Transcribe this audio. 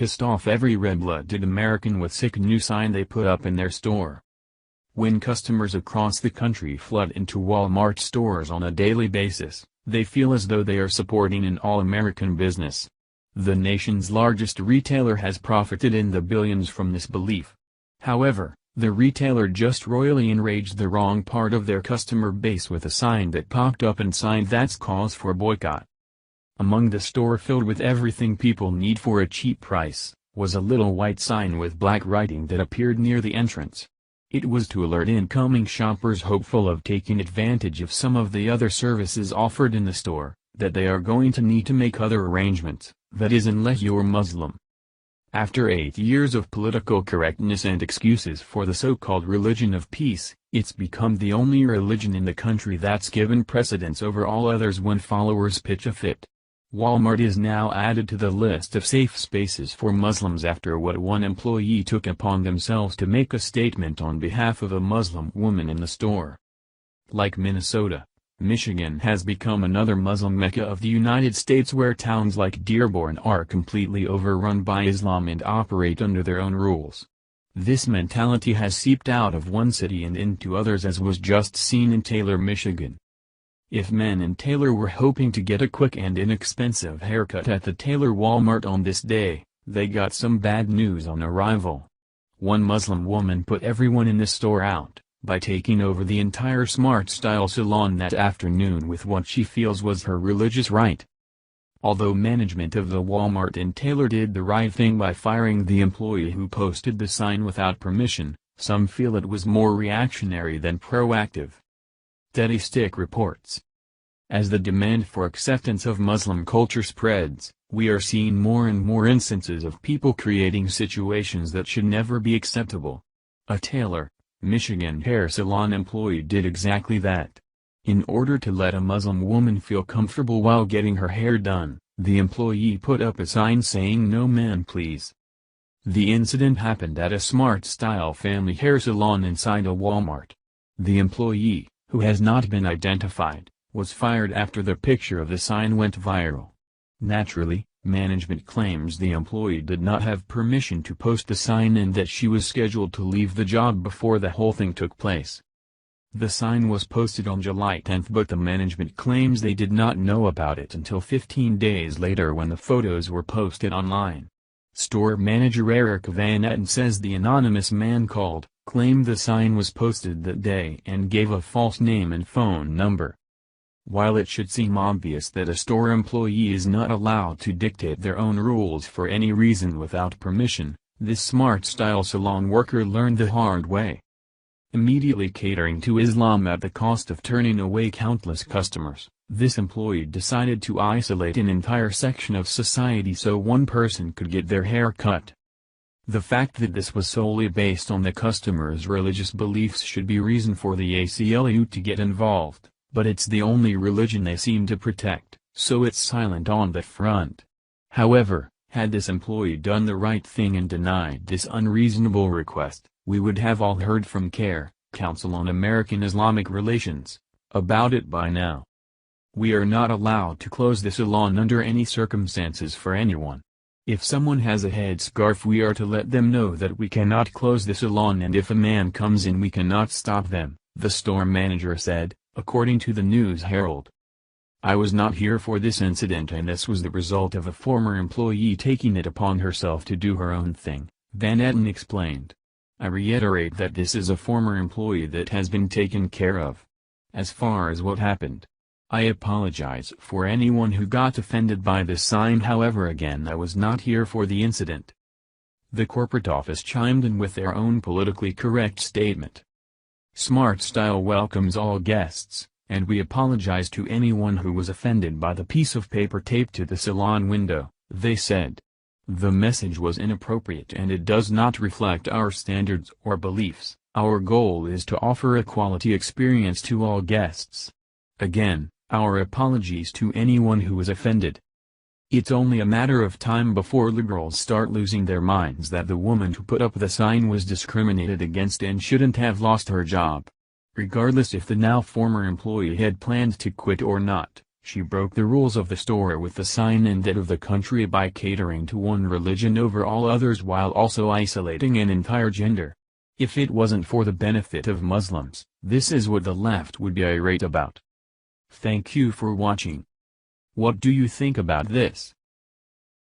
pissed off every red-blooded American with sick new sign they put up in their store. When customers across the country flood into Walmart stores on a daily basis, they feel as though they are supporting an all-American business. The nation's largest retailer has profited in the billions from this belief. However, the retailer just royally enraged the wrong part of their customer base with a sign that popped up and signed that's cause for boycott. Among the store filled with everything people need for a cheap price, was a little white sign with black writing that appeared near the entrance. It was to alert incoming shoppers hopeful of taking advantage of some of the other services offered in the store, that they are going to need to make other arrangements, that is unless you're Muslim. After 8 years of political correctness and excuses for the so-called religion of peace, it's become the only religion in the country that's given precedence over all others when followers pitch a fit. Walmart is now added to the list of safe spaces for Muslims after what one employee took upon themselves to make a statement on behalf of a Muslim woman in the store. Like Minnesota, Michigan has become another Muslim Mecca of the United States where towns like Dearborn are completely overrun by Islam and operate under their own rules. This mentality has seeped out of one city and into others, as was just seen in Taylor, Michigan. If men in Taylor were hoping to get a quick and inexpensive haircut at the Taylor Walmart on this day, they got some bad news on arrival. One Muslim woman put everyone in the store out by taking over the entire Smart Style salon that afternoon with what she feels was her religious right. Although management of the Walmart in Taylor did the right thing by firing the employee who posted the sign without permission, some feel it was more reactionary than proactive. Steady Stick reports. As the demand for acceptance of Muslim culture spreads, we are seeing more and more instances of people creating situations that should never be acceptable. A Taylor, Michigan hair salon employee did exactly that. In order to let a Muslim woman feel comfortable while getting her hair done, the employee put up a sign saying "No man please." The incident happened at a Smart Style family hair salon inside a Walmart. The employee, who has not been identified, was fired after the picture of the sign went viral. Naturally, management claims the employee did not have permission to post the sign and that she was scheduled to leave the job before the whole thing took place. The sign was posted on July 10 but the management claims they did not know about it until 15 days later when the photos were posted online. Store manager Eric Van Etten says the anonymous man claimed the sign was posted that day and gave a false name and phone number. While it should seem obvious that a store employee is not allowed to dictate their own rules for any reason without permission, this Smart Style salon worker learned the hard way. Immediately catering to Islam at the cost of turning away countless customers, this employee decided to isolate an entire section of society so one person could get their hair cut. The fact that this was solely based on the customer's religious beliefs should be reason for the ACLU to get involved, but it's the only religion they seem to protect, so it's silent on that front. However, had this employee done the right thing and denied this unreasonable request, we would have all heard from CARE, Council on American Islamic Relations, about it by now. We are not allowed to close the salon under any circumstances for anyone. If someone has a headscarf we are to let them know that we cannot close the salon, and if a man comes in we cannot stop them, the store manager said, according to the News Herald. I was not here for this incident and this was the result of a former employee taking it upon herself to do her own thing, Van Etten explained. I reiterate that this is a former employee that has been taken care of. As far as what happened, I apologize for anyone who got offended by this sign. However, again, I was not here for the incident. The corporate office chimed in with their own politically correct statement. Smart Style welcomes all guests, and we apologize to anyone who was offended by the piece of paper taped to the salon window, they said. The message was inappropriate and it does not reflect our standards or beliefs. Our goal is to offer a quality experience to all guests. Again, our apologies to anyone who was offended. It's only a matter of time before liberals start losing their minds that the woman who put up the sign was discriminated against and shouldn't have lost her job. Regardless if the now former employee had planned to quit or not, She broke the rules of the store with the sign and debt of the country by catering to one religion over all others while also isolating an entire gender. If it wasn't for the benefit of Muslims, this is what the left would be irate about. Thank you for watching. What do you think about this?